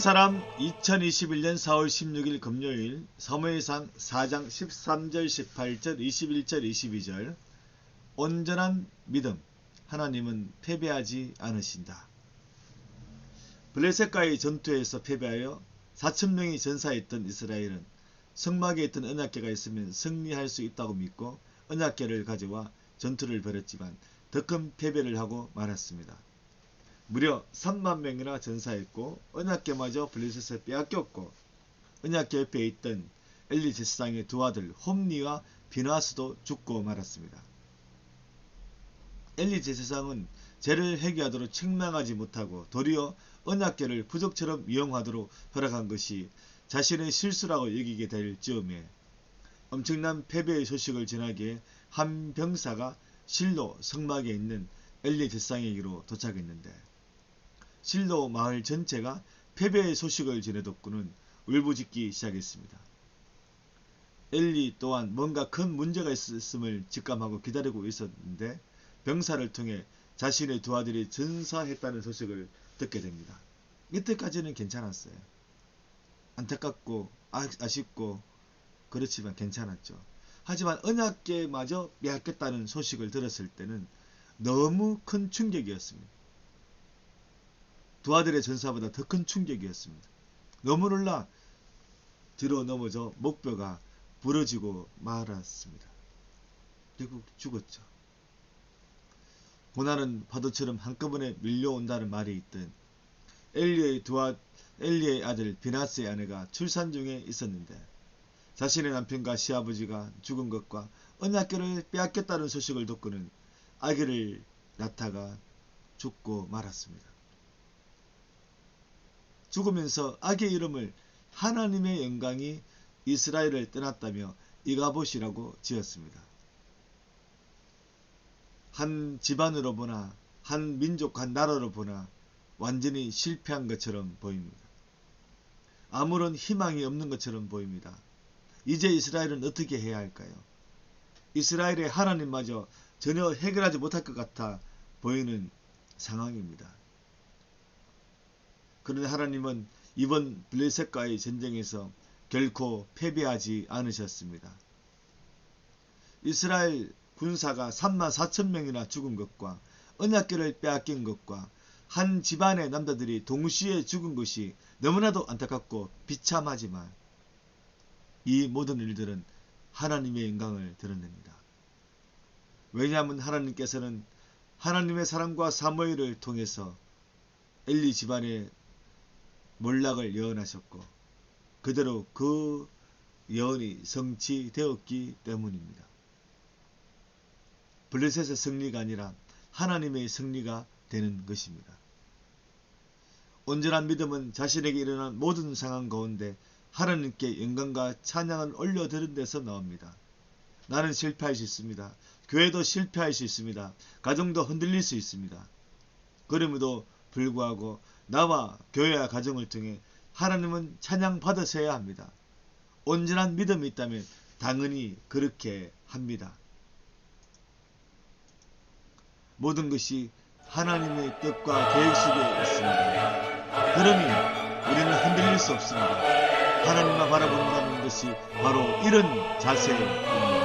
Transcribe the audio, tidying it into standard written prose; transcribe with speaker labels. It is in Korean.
Speaker 1: 사람 2021년 4월 16일 금요일 사무엘상 4장 13절 18절 21절 22절 온전한 믿음 하나님은 패배하지 않으신다. 블레셋과의 전투에서 패배하여 4,000명이 전사했던 이스라엘은 성막에 있던 언약궤가 있으면 승리할 수 있다고 믿고 언약궤를 가져와 전투를 벌였지만 더 큰 패배를 하고 말았습니다. 무려 3만 명이나 전사했고 언약궤마저 블레셋에 빼앗겼고 언약궤 옆에 있던 엘리 제사장의 두 아들 홈니와 비나스도 죽고 말았습니다. 엘리 제사장은 죄를 회개하도록 책망하지 못하고 도리어 언약궤를 부적처럼 이용하도록 허락한 것이 자신의 실수라고 여기게 될 즈음에 엄청난 패배의 소식을 전하기에 한 병사가 실로 성막에 있는 엘리 제사장에게로 도착했는데 실로 마을 전체가 패배의 소식을 전해 듣고는 울부짖기 시작했습니다. 엘리 또한 뭔가 큰 문제가 있음을 직감하고 기다리고 있었는데 병사를 통해 자신의 두 아들이 전사했다는 소식을 듣게 됩니다. 이때까지는 괜찮았어요. 안타깝고 아쉽고 그렇지만 괜찮았죠. 하지만 언약궤마저 빼앗겼다는 소식을 들었을 때는 너무 큰 충격이었습니다. 두 아들의 전사보다 더 큰 충격이었습니다. 너무 놀라 뒤로 넘어져 목뼈가 부러지고 말았습니다. 결국 죽었죠. 고난은 파도처럼 한꺼번에 밀려온다는 말이 있듯 엘리의 아들 비나스의 아내가 출산 중에 있었는데 자신의 남편과 시아버지가 죽은 것과 언약궤를 빼앗겼다는 소식을 듣고는 아기를 낳다가 죽고 말았습니다. 죽으면서 아기의 이름을 하나님의 영광이 이스라엘을 떠났다며 이가봇이라고 지었습니다. 한 집안으로 보나 한 민족 한 나라로 보나 완전히 실패한 것처럼 보입니다. 아무런 희망이 없는 것처럼 보입니다. 이제 이스라엘은 어떻게 해야 할까요? 이스라엘의 하나님마저 전혀 해결하지 못할 것 같아 보이는 상황입니다. 그런데 하나님은 이번 블레셋과의 전쟁에서 결코 패배하지 않으셨습니다. 이스라엘 군사가 34,000명이나 죽은 것과 언약궤를 빼앗긴 것과 한 집안의 남자들이 동시에 죽은 것이 너무나도 안타깝고 비참하지만 이 모든 일들은 하나님의 영광을 드러냅니다. 왜냐하면 하나님께서는 하나님의 사람과 사무엘을 통해서 엘리 집안의 몰락을 예언하셨고 그대로 그 예언이 성취되었기 때문입니다. 블레셋의 승리가 아니라 하나님의 승리가 되는 것입니다. 온전한 믿음은 자신에게 일어난 모든 상황 가운데 하나님께 영광과 찬양을 올려드린 데서 나옵니다. 나는 실패할 수 있습니다. 교회도 실패할 수 있습니다. 가정도 흔들릴 수 있습니다. 그럼에도 불구하고 나와 교회와 가정을 통해 하나님은 찬양 받으셔야 합니다. 온전한 믿음이 있다면 당연히 그렇게 합니다. 모든 것이 하나님의 뜻과 계획 속에 있습니다. 그러니 우리는 흔들릴 수 없습니다. 하나님만 바라본다는 것이 바로 이런 자세입니다.